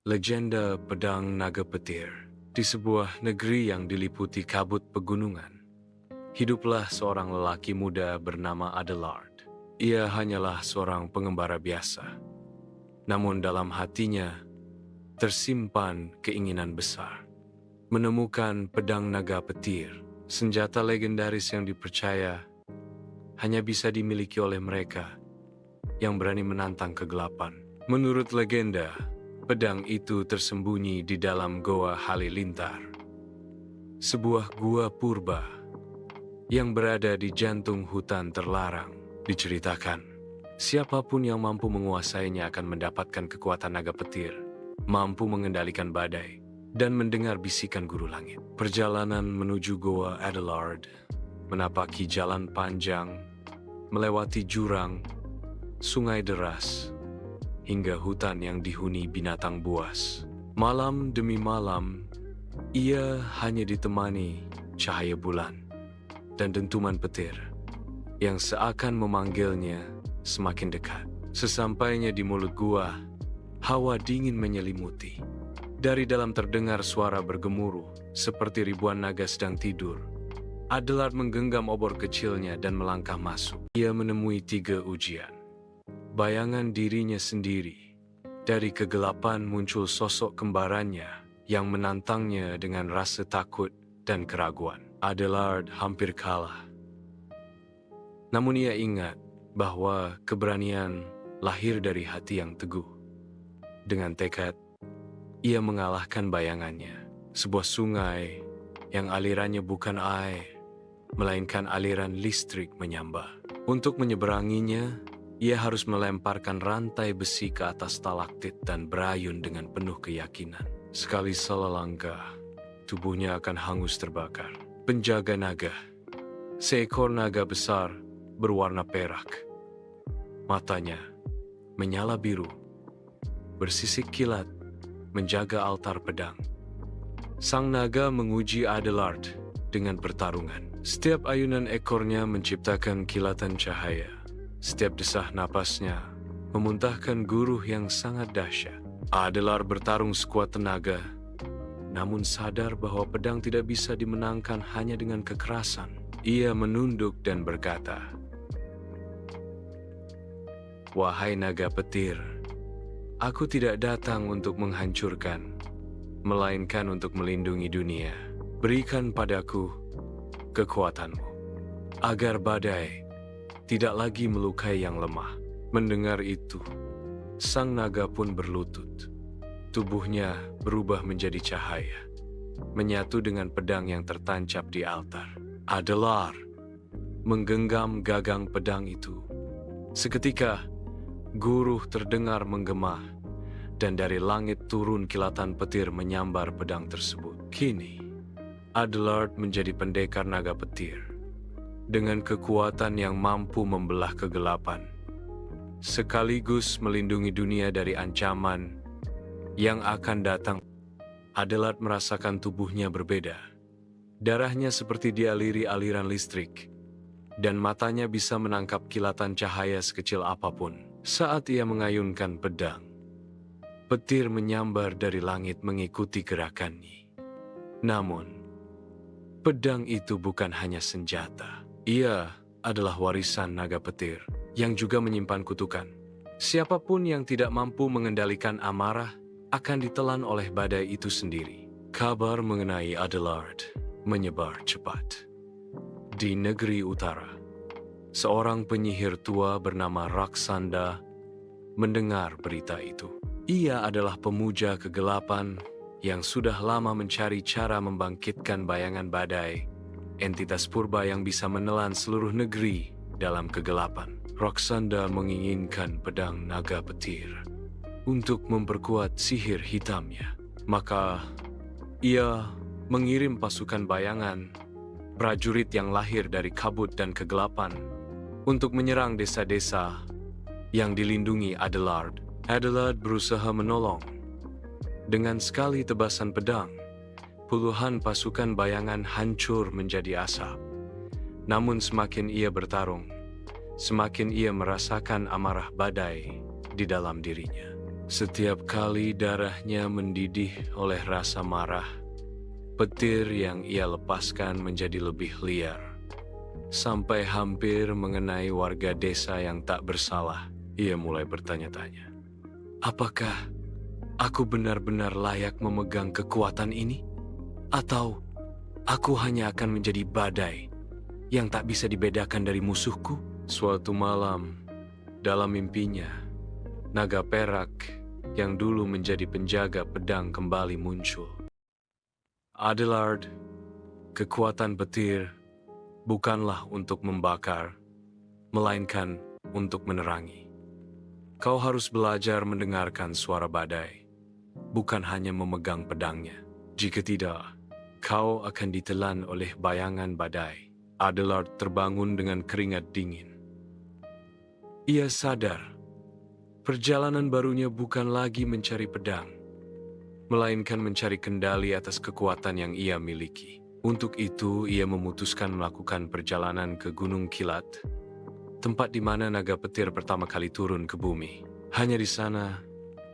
Legenda Pedang Naga Petir. Di sebuah negeri yang diliputi kabut pegunungan, hiduplah seorang lelaki muda bernama Adelard. Ia hanyalah seorang pengembara biasa. Namun dalam hatinya tersimpan keinginan besar. Menemukan pedang naga petir, senjata legendaris yang dipercaya hanya bisa dimiliki oleh mereka yang berani menantang kegelapan. Menurut legenda, pedang itu tersembunyi di dalam Goa Halilintar, sebuah gua purba yang berada di jantung hutan terlarang. Diceritakan, siapapun yang mampu menguasainya akan mendapatkan kekuatan naga petir, mampu mengendalikan badai, dan mendengar bisikan guru langit. Perjalanan menuju Goa Adelard menapaki jalan panjang, melewati jurang, sungai deras, hingga hutan yang dihuni binatang buas. Malam demi malam, ia hanya ditemani cahaya bulan dan dentuman petir yang seakan memanggilnya semakin dekat. Sesampainya di mulut gua, hawa dingin menyelimuti. Dari dalam terdengar suara bergemuruh seperti ribuan naga sedang tidur. Adelard menggenggam obor kecilnya dan melangkah masuk. Ia menemui 3 ujian. Bayangan dirinya sendiri. Dari kegelapan muncul sosok kembarannya yang menantangnya dengan rasa takut dan keraguan. Adelard hampir kalah. Namun ia ingat bahwa keberanian lahir dari hati yang teguh. Dengan tekad, ia mengalahkan bayangannya. Sebuah sungai yang alirannya bukan air, melainkan aliran listrik menyamba. Untuk menyeberanginya, ia harus melemparkan rantai besi ke atas stalaktit dan berayun dengan penuh keyakinan. Sekali salah langkah, tubuhnya akan hangus terbakar. Penjaga naga. Seekor naga besar berwarna perak. Matanya menyala biru, bersisik kilat, menjaga altar pedang. Sang naga menguji Adelard dengan pertarungan. Setiap ayunan ekornya menciptakan kilatan cahaya. Setiap desah napasnya memuntahkan guruh yang sangat dahsyat. Adelard bertarung sekuat tenaga, namun sadar bahwa pedang tidak bisa dimenangkan hanya dengan kekerasan. Ia menunduk dan berkata, "Wahai naga petir, aku tidak datang untuk menghancurkan, melainkan untuk melindungi dunia. Berikan padaku kekuatanmu, agar badai tidak lagi melukai yang lemah." Mendengar itu, sang naga pun berlutut. Tubuhnya berubah menjadi cahaya, menyatu dengan pedang yang tertancap di altar. Adelard menggenggam gagang pedang itu. Seketika, guruh terdengar menggema, dan dari langit turun kilatan petir menyambar pedang tersebut. Kini, Adelard menjadi pendekar naga petir, dengan kekuatan yang mampu membelah kegelapan, sekaligus melindungi dunia dari ancaman yang akan datang. Adelard merasakan tubuhnya berbeda. Darahnya seperti dialiri aliran listrik, dan matanya bisa menangkap kilatan cahaya sekecil apapun. Saat ia mengayunkan pedang, petir menyambar dari langit mengikuti gerakannya. Namun, pedang itu bukan hanya senjata. Ia adalah warisan naga petir yang juga menyimpan kutukan. Siapapun yang tidak mampu mengendalikan amarah akan ditelan oleh badai itu sendiri. Kabar mengenai Adelard menyebar cepat. Di negeri utara, seorang penyihir tua bernama Raksanda mendengar berita itu. Ia adalah pemuja kegelapan yang sudah lama mencari cara membangkitkan bayangan badai, entitas purba yang bisa menelan seluruh negeri dalam kegelapan. Raksanda menginginkan pedang naga petir untuk memperkuat sihir hitamnya. Maka ia mengirim pasukan bayangan, prajurit yang lahir dari kabut dan kegelapan, untuk menyerang desa-desa yang dilindungi Adelard. Adelard berusaha menolong. Dengan sekali tebasan pedang, puluhan pasukan bayangan hancur menjadi asap. Namun semakin ia bertarung, semakin ia merasakan amarah badai di dalam dirinya. Setiap kali darahnya mendidih oleh rasa marah, petir yang ia lepaskan menjadi lebih liar. Sampai hampir mengenai warga desa yang tak bersalah, ia mulai bertanya-tanya. Apakah aku benar-benar layak memegang kekuatan ini? Atau aku hanya akan menjadi badai yang tak bisa dibedakan dari musuhku? Suatu malam, dalam mimpinya, naga perak yang dulu menjadi penjaga pedang kembali muncul. Adelard, kekuatan petir bukanlah untuk membakar, melainkan untuk menerangi. Kau harus belajar mendengarkan suara badai, bukan hanya memegang pedangnya. Jika tidak, kau akan ditelan oleh bayangan badai. Adelard terbangun dengan keringat dingin. Ia sadar, perjalanan barunya bukan lagi mencari pedang, melainkan mencari kendali atas kekuatan yang ia miliki. Untuk itu, ia memutuskan melakukan perjalanan ke Gunung Kilat, tempat di mana naga petir pertama kali turun ke bumi. Hanya di sana,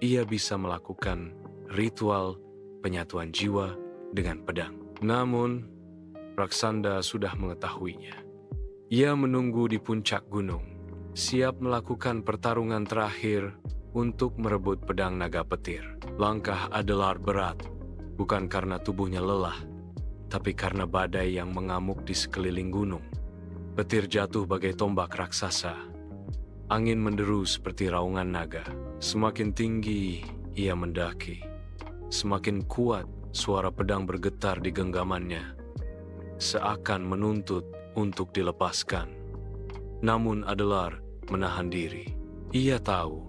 ia bisa melakukan ritual penyatuan jiwa dengan pedang. Namun, Raksanda sudah mengetahuinya. Ia menunggu di puncak gunung, siap melakukan pertarungan terakhir untuk merebut pedang naga petir. Langkah Adelard berat, bukan karena tubuhnya lelah, tapi karena badai yang mengamuk di sekeliling gunung. Petir jatuh bagai tombak raksasa. Angin menderu seperti raungan naga. Semakin tinggi ia mendaki, semakin kuat suara pedang bergetar di genggamannya, seakan menuntut untuk dilepaskan. Namun Adelard menahan diri. Ia tahu,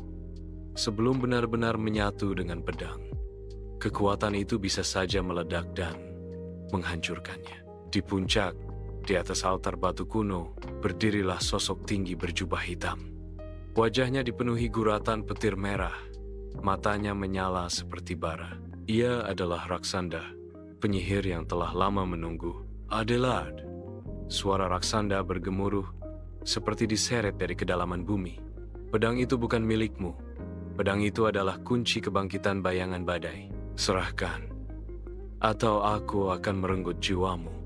sebelum benar-benar menyatu dengan pedang, kekuatan itu bisa saja meledak dan menghancurkannya. Di puncak, di atas altar batu kuno, berdirilah sosok tinggi berjubah hitam. Wajahnya dipenuhi guratan petir merah, matanya menyala seperti bara. Ia adalah Raksanda, penyihir yang telah lama menunggu. Adelard, suara Raksanda bergemuruh seperti diseret dari kedalaman bumi. Pedang itu bukan milikmu. Pedang itu adalah kunci kebangkitan bayangan badai. Serahkan, atau aku akan merenggut jiwamu.